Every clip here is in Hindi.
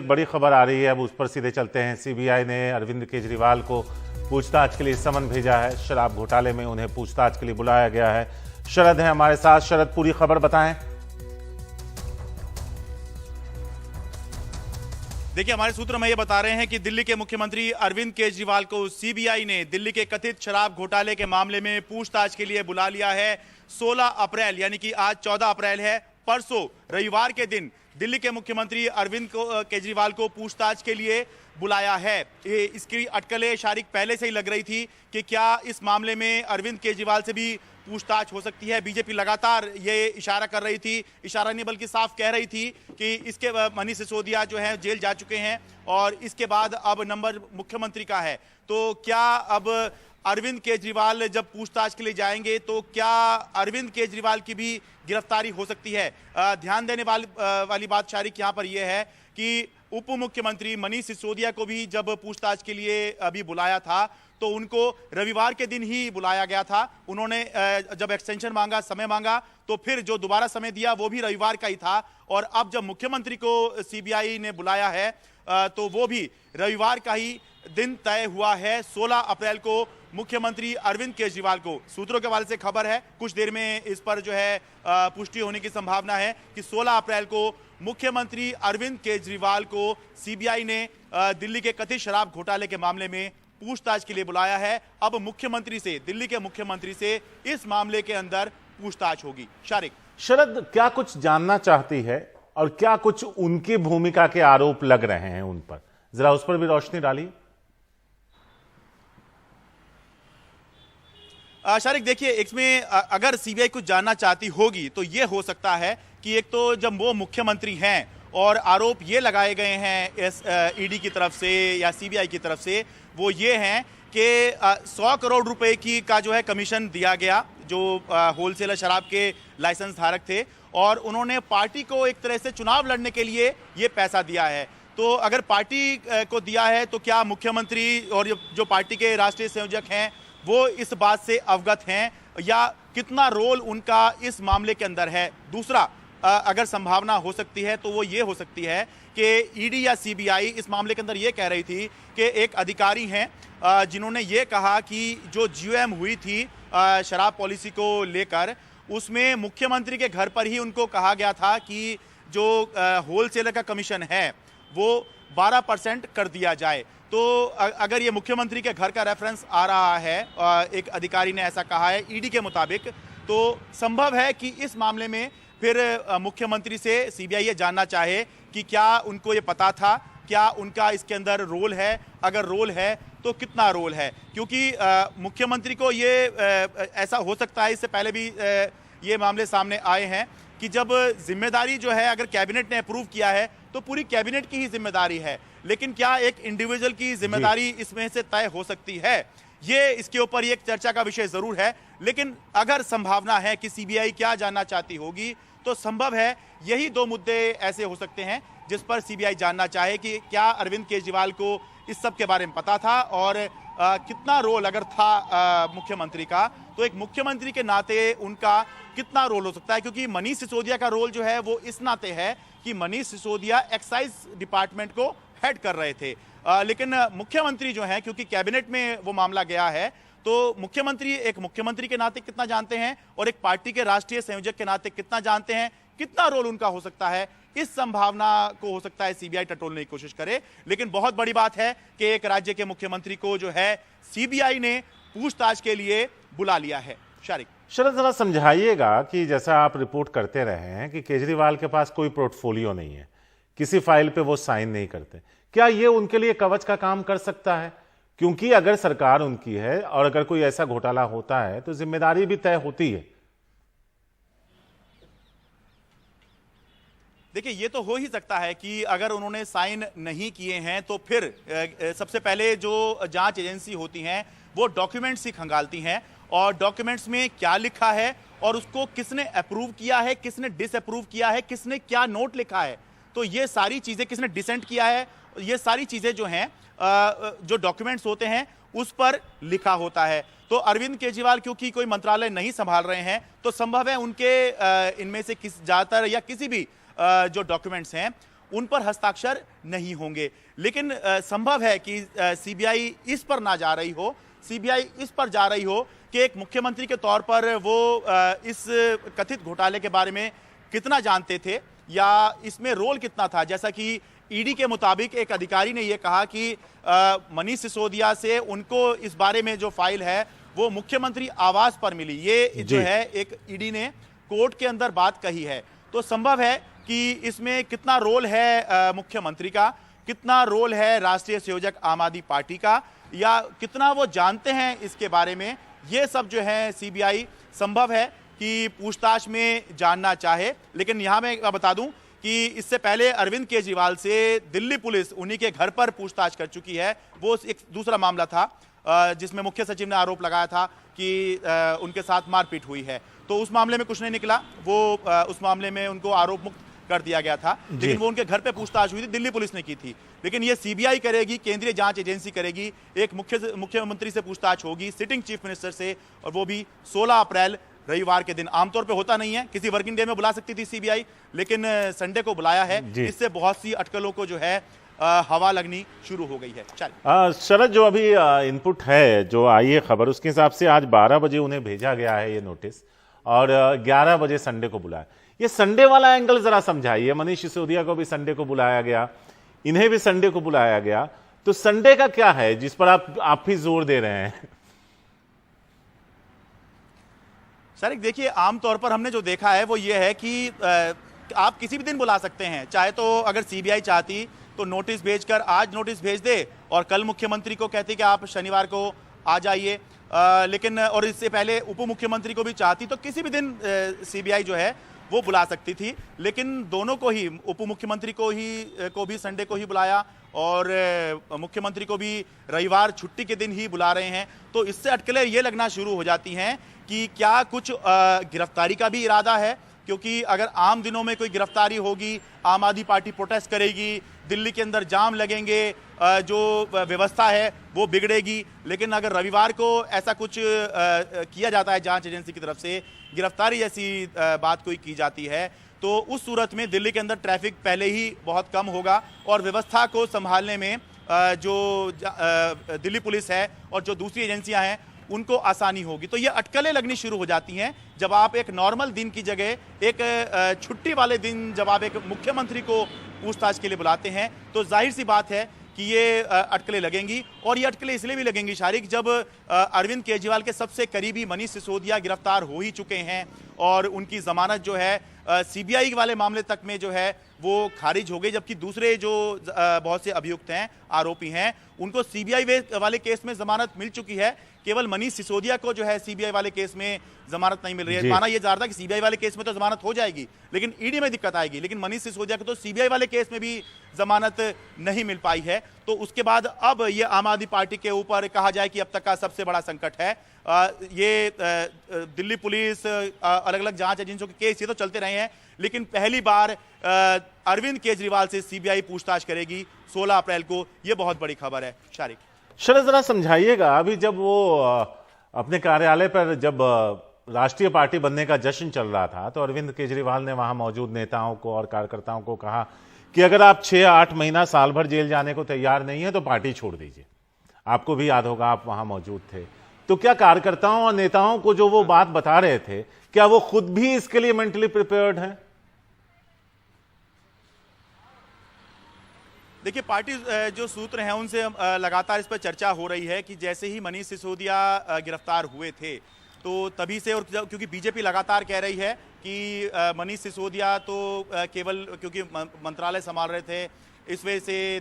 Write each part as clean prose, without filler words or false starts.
एक बड़ी खबर आ रही है, अब उस पर सीधे चलते हैं। सीबीआई ने अरविंद केजरीवाल को पूछताछ के लिए समन भेजा है। शराब घोटाले में उन्हें पूछताछ के लिए बुलाया गया है। शरद है हमारे साथ। शरद, पूरी खबर बताएं। देखिए, हमारे सूत्र हमें ये बता रहे हैं कि दिल्ली के मुख्यमंत्री अरविंद केजरीवाल को सीबीआई ने दिल्ली के कथित शराब घोटाले के मामले में पूछताछ के लिए बुला लिया है। 16 अप्रैल यानी कि आज 14 अप्रैल है, परसों रविवार के दिन दिल्ली के मुख्यमंत्री अरविंद केजरीवाल को पूछताछ के लिए बुलाया है। इसकी अटकलें शारिक पहले से ही लग रही थी कि क्या इस मामले में अरविंद केजरीवाल से भी पूछताछ हो सकती है। बीजेपी लगातार ये इशारा कर रही थी, इशारा नहीं बल्कि साफ कह रही थी कि इसके मनीष सिसोदिया जो है जेल जा चुके हैं और इसके बाद अब नंबर मुख्यमंत्री का है। तो क्या अब अरविंद केजरीवाल जब पूछताछ के लिए जाएंगे तो क्या अरविंद केजरीवाल की भी गिरफ्तारी हो सकती है। ध्यान देने वाली बात शारिक यहाँ पर यह है कि उप मुख्यमंत्री मनीष सिसोदिया को भी जब पूछताछ के लिए अभी बुलाया था तो उनको रविवार के दिन ही बुलाया गया था। उन्होंने जब एक्सटेंशन मांगा, समय मांगा, तो फिर जो दोबारा समय दिया वो भी रविवार का ही था। और अब जब मुख्यमंत्री को सीबीआई ने बुलाया है तो वो भी रविवार का ही दिन तय हुआ है। 16 अप्रैल को मुख्यमंत्री अरविंद केजरीवाल को, सूत्रों के हवाले से खबर है, कुछ देर में इस पर जो है पुष्टि होने की संभावना है कि 16 अप्रैल को मुख्यमंत्री अरविंद केजरीवाल को सीबीआई ने दिल्ली के कथित शराब घोटाले के मामले में पूछताछ के लिए बुलाया है। अब मुख्यमंत्री से, दिल्ली के मुख्यमंत्री से इस मामले के अंदर पूछताछ होगी। शारिक, शरद, क्या कुछ जानना चाहती है और क्या कुछ उनकी भूमिका के आरोप लग रहे हैं उन पर, जरा उस पर भी रोशनी डालिए। शारिक, देखिए, इसमें अगर सीबीआई कुछ जानना चाहती होगी तो ये हो सकता है कि एक तो जब वो मुख्यमंत्री हैं और आरोप ये लगाए गए हैं ईडी की तरफ से या सीबीआई की तरफ से, वो ये हैं कि 100 करोड़ रुपए की का जो है कमीशन दिया गया जो होलसेलर शराब के लाइसेंस धारक थे और उन्होंने पार्टी को एक तरह से चुनाव लड़ने के लिए ये पैसा दिया है। तो अगर पार्टी को दिया है तो क्या मुख्यमंत्री और जो पार्टी के राष्ट्रीय संयोजक हैं वो इस बात से अवगत हैं या कितना रोल उनका इस मामले के अंदर है। दूसरा, अगर संभावना हो सकती है तो वो ये हो सकती है कि ईडी या सीबीआई इस मामले के अंदर ये कह रही थी कि एक अधिकारी हैं जिन्होंने ये कहा कि जो जीओएम हुई थी शराब पॉलिसी को लेकर, उसमें मुख्यमंत्री के घर पर ही उनको कहा गया था कि जो होलसेलर का कमीशन है वो 12% कर दिया जाए। तो अगर ये मुख्यमंत्री के घर का रेफरेंस आ रहा है, एक अधिकारी ने ऐसा कहा है ईडी के मुताबिक, तो संभव है कि इस मामले में फिर मुख्यमंत्री से सीबीआई ये जानना चाहे कि क्या उनको ये पता था, क्या उनका इसके अंदर रोल है, अगर रोल है तो कितना रोल है। क्योंकि मुख्यमंत्री को ये ऐसा हो सकता है, इससे पहले भी ये मामले सामने आए हैं कि जब जिम्मेदारी जो है अगर कैबिनेट ने अप्रूव किया है तो पूरी कैबिनेट की ही जिम्मेदारी है, लेकिन क्या एक इंडिविजुअल की जिम्मेदारी इसमें से तय हो सकती है, ये इसके ऊपर एक चर्चा का विषय जरूर है। लेकिन अगर संभावना है कि सीबीआई क्या जानना चाहती होगी तो संभव है यही दो मुद्दे ऐसे हो सकते हैं जिस पर सीबीआई जानना चाहे कि क्या अरविंद केजरीवाल को इस सब के बारे में पता था और कितना रोल अगर था मुख्यमंत्री का, तो एक मुख्यमंत्री के नाते उनका कितना रोल हो सकता है। क्योंकि मनीष सिसोदिया का रोल जो है वो इस नाते है कि मनीष सिसोदिया एक्साइज डिपार्टमेंट को हेड कर रहे थे, लेकिन मुख्यमंत्री जो है, क्योंकि कैबिनेट में वो मामला गया है, तो मुख्यमंत्री एक मुख्यमंत्री के नाते कितना जानते हैं और एक पार्टी के राष्ट्रीय संयोजक के नाते कितना जानते हैं, कितना रोल उनका हो सकता है, इस संभावना को हो सकता है सीबीआई टटोलने की कोशिश करे। लेकिन बहुत बड़ी बात है कि एक राज्य के मुख्यमंत्री को जो है सीबीआई ने पूछताछ के लिए बुला लिया है। शारिक, शरद, जरा समझाइएगा कि जैसा आप रिपोर्ट करते रहे हैं कि केजरीवाल के पास कोई पोर्टफोलियो नहीं है, किसी फाइल पे वो साइन नहीं करते, क्या ये उनके लिए कवच का काम कर सकता है? क्योंकि अगर सरकार उनकी है और अगर कोई ऐसा घोटाला होता है तो जिम्मेदारी भी तय होती है। देखिए, ये तो हो ही सकता है कि अगर उन्होंने साइन नहीं किए हैं तो फिर सबसे पहले जो जांच एजेंसी होती हैं वो डॉक्यूमेंट्स ही खंगालती हैं और डॉक्यूमेंट्स में क्या लिखा है और उसको किसने अप्रूव किया है, किसने डिसअप्रूव किया है, किसने क्या नोट लिखा है, तो ये सारी चीजें, किसने डिसेंट किया है, ये सारी चीजें जो हैं जो डॉक्यूमेंट्स होते हैं उस पर लिखा होता है। तो अरविंद केजरीवाल क्योंकि कोई मंत्रालय नहीं संभाल रहे हैं तो संभव है उनके इनमें से ज्यादातर या किसी भी जो डॉक्यूमेंट्स हैं उन पर हस्ताक्षर नहीं होंगे। लेकिन संभव है कि सीबीआई इस पर ना जा रही हो, सीबीआई इस पर जा रही हो कि एक मुख्यमंत्री के तौर पर वो इस कथित घोटाले के बारे में कितना जानते थे या इसमें रोल कितना था। जैसा कि ईडी के मुताबिक एक अधिकारी ने यह कहा कि मनीष सिसोदिया से उनको इस बारे में जो फाइल है वो मुख्यमंत्री आवास पर मिली। ये जो है एक ईडी ने कोर्ट के अंदर बात कही है। तो संभव है कि इसमें कितना रोल है मुख्यमंत्री का, कितना रोल है राष्ट्रीय संयोजक आम आदमी पार्टी का, या कितना वो जानते हैं इसके बारे में, ये सब जो है सीबीआई संभव है कि पूछताछ में जानना चाहे। लेकिन यहां मैं बता दूं कि इससे पहले अरविंद केजरीवाल से दिल्ली पुलिस उन्हीं के घर पर पूछताछ कर चुकी है। वो एक दूसरा मामला था जिसमें मुख्य सचिव ने आरोप लगाया था कि उनके साथ मारपीट हुई है। तो उस मामले में कुछ नहीं निकला, वो उस मामले में उनको आरोप मुक्त कर दिया गया था, लेकिन वो उनके घर पे पूछताछ हुई थी, दिल्ली पुलिस ने की थी। लेकिन ये सीबीआई करेगी, केंद्रीय जांच एजेंसी करेगी, एक मुख्यमंत्री से पूछताछ होगी, सिटिंग चीफ मिनिस्टर से, और वो भी 16 अप्रैल रविवार के दिन। आमतौर पे होता नहीं है, किसी वर्किंग डे में बुला सकती थी सीबीआई, लेकिन संडे को बुलाया है। इससे बहुत सी अटकलों को जो है हवा लगनी शुरू हो गई है। चल शरद, जो अभी इनपुट है, जो आई है खबर, उसके हिसाब से आज 12 बजे उन्हें भेजा गया है ये नोटिस, और 11 बजे संडे को बुलाया। ये संडे वाला एंगल जरा समझाइए। मनीष सिसोदिया को भी संडे को बुलाया गया, इन्हें भी संडे को बुलाया गया, तो संडे का क्या है जिस पर आप भी जोर दे रहे हैं? शारिक, देखिए, आमतौर पर हमने जो देखा है वो ये है कि आप किसी भी दिन बुला सकते हैं। चाहे तो अगर सीबीआई चाहती तो नोटिस भेजकर आज नोटिस भेज दे और कल मुख्यमंत्री को कहती कि आप शनिवार को आ जाइए, लेकिन और इससे पहले उप मुख्यमंत्री को भी चाहती तो किसी भी दिन सीबीआई जो है वो बुला सकती थी। लेकिन दोनों को ही, उप मुख्यमंत्री को भी संडे को ही बुलाया और मुख्यमंत्री को भी रविवार छुट्टी के दिन ही बुला रहे हैं। तो इससे अटकलें ये लगना शुरू हो जाती हैं कि क्या कुछ गिरफ्तारी का भी इरादा है, क्योंकि अगर आम दिनों में कोई गिरफ्तारी होगी, आम आदमी पार्टी प्रोटेस्ट करेगी, दिल्ली के अंदर जाम लगेंगे, जो व्यवस्था है वो बिगड़ेगी। लेकिन अगर रविवार को ऐसा कुछ किया जाता है जांच एजेंसी की तरफ से, गिरफ्तारी जैसी बात कोई की जाती है, तो उस सूरत में दिल्ली के अंदर ट्रैफिक पहले ही बहुत कम होगा और व्यवस्था को संभालने में जो दिल्ली पुलिस है और जो दूसरी एजेंसियां हैं उनको आसानी होगी। तो ये अटकलें लगनी शुरू हो जाती हैं जब आप एक नॉर्मल दिन की जगह एक छुट्टी वाले दिन जब आप एक मुख्यमंत्री को पूछताछ के लिए बुलाते हैं, तो जाहिर सी बात है कि ये अटकलें लगेंगी। और ये अटकलें इसलिए भी लगेंगी शारिक, जब अरविंद केजरीवाल के सबसे करीबी मनीष सिसोदिया गिरफ्तार हो ही चुके हैं और उनकी जमानत जो है सीबीआई वाले मामले तक में जो है वो खारिज हो गई, जबकि दूसरे जो बहुत से अभियुक्त हैं, आरोपी हैं, उनको सीबीआई वाले केस में जमानत मिल चुकी है। केवल मनीष सिसोदिया को जो है सीबीआई वाले केस में जमानत नहीं मिल रही है। माना यह जा रहा था कि सीबीआई वाले केस में तो जमानत हो जाएगी, लेकिन ईडी में दिक्कत आएगी, लेकिन मनीष सिसोदिया को तो सीबीआई वाले केस में भी जमानत नहीं मिल पाई है। तो उसके बाद अब ये आम आदमी पार्टी के ऊपर कहा जाए कि अब तक का सबसे बड़ा संकट है। ये दिल्ली पुलिस, अलग अलग जांच एजेंसियों के केस ये तो चलते रहे हैं, लेकिन पहली बार अरविंद केजरीवाल से सीबीआई पूछताछ करेगी 16 अप्रैल को। यह बहुत बड़ी खबर है। शारिक, शरद, जरा समझाइएगा, अभी जब वो अपने कार्यालय पर जब राष्ट्रीय पार्टी बनने का जश्न चल रहा था, तो अरविंद केजरीवाल ने वहां मौजूद नेताओं को और कार्यकर्ताओं को कहा कि अगर आप 6-8 महीना, साल भर जेल जाने को तैयार नहीं है तो पार्टी छोड़ दीजिए। आपको भी याद होगा, आप वहां मौजूद थे। तो क्या कार्यकर्ताओं और नेताओं को जो वो बात बता रहे थे, क्या वो खुद भी इसके लिए मेंटली प्रिपेयर्ड हैं? देखिए, पार्टी जो सूत्र हैं उनसे लगातार इस पर चर्चा हो रही है कि जैसे ही मनीष सिसोदिया गिरफ्तार हुए थे तो तभी से, और क्योंकि बीजेपी लगातार कह रही है कि मनीष सिसोदिया तो केवल क्योंकि मंत्रालय संभाल रहे थे इस वजह से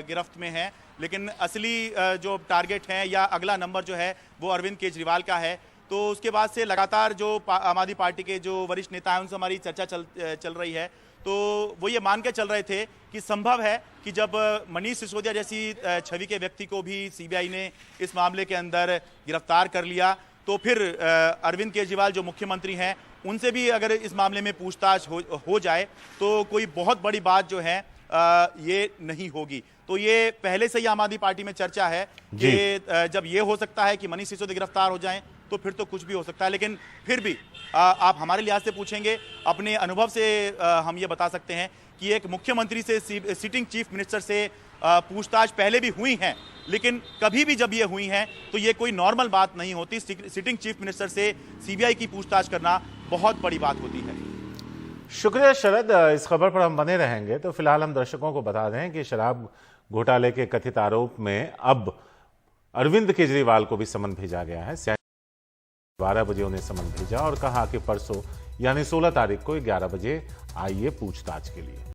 गिरफ्त में है, लेकिन असली जो टारगेट है या अगला नंबर जो है वो अरविंद केजरीवाल का है। तो उसके बाद से लगातार जो आम आदमी पार्टी के जो वरिष्ठ नेता हैं उनसे हमारी चर्चा चल रही है। तो वो ये मान के चल रहे थे कि संभव है कि जब मनीष सिसोदिया जैसी छवि के व्यक्ति को भी सीबीआई ने इस मामले के अंदर गिरफ्तार कर लिया, तो फिर अरविंद केजरीवाल जो मुख्यमंत्री हैं उनसे भी अगर इस मामले में पूछताछ हो जाए तो कोई बहुत बड़ी बात जो है ये नहीं होगी। तो ये पहले से ही आम आदमी पार्टी में चर्चा है कि जब ये हो सकता है कि मनीष सिसोदिया गिरफ्तार हो जाएं तो फिर तो कुछ भी हो सकता है। लेकिन फिर भी आप हमारे लिहाज से पूछेंगे, अपने अनुभव से हम ये बता सकते हैं कि एक मुख्यमंत्री से सिटिंग चीफ मिनिस्टर से पूछताछ पहले भी हुई है, लेकिन कभी भी जब ये हुई हैं तो ये कोई नॉर्मल बात नहीं होती। सिटिंग चीफ मिनिस्टर से सीबीआई की पूछताछ करना बहुत बड़ी बात होती है। शुक्रिया शरद, इस खबर पर हम बने रहेंगे। तो फिलहाल हम दर्शकों को बता दें कि शराब घोटाले के कथित आरोप में अब अरविंद केजरीवाल को भी समन भेजा गया है। 12 बजे उन्हें समन भेजा और कहा कि परसों यानी 16 तारीख को 11 बजे आइए पूछताछ के लिए।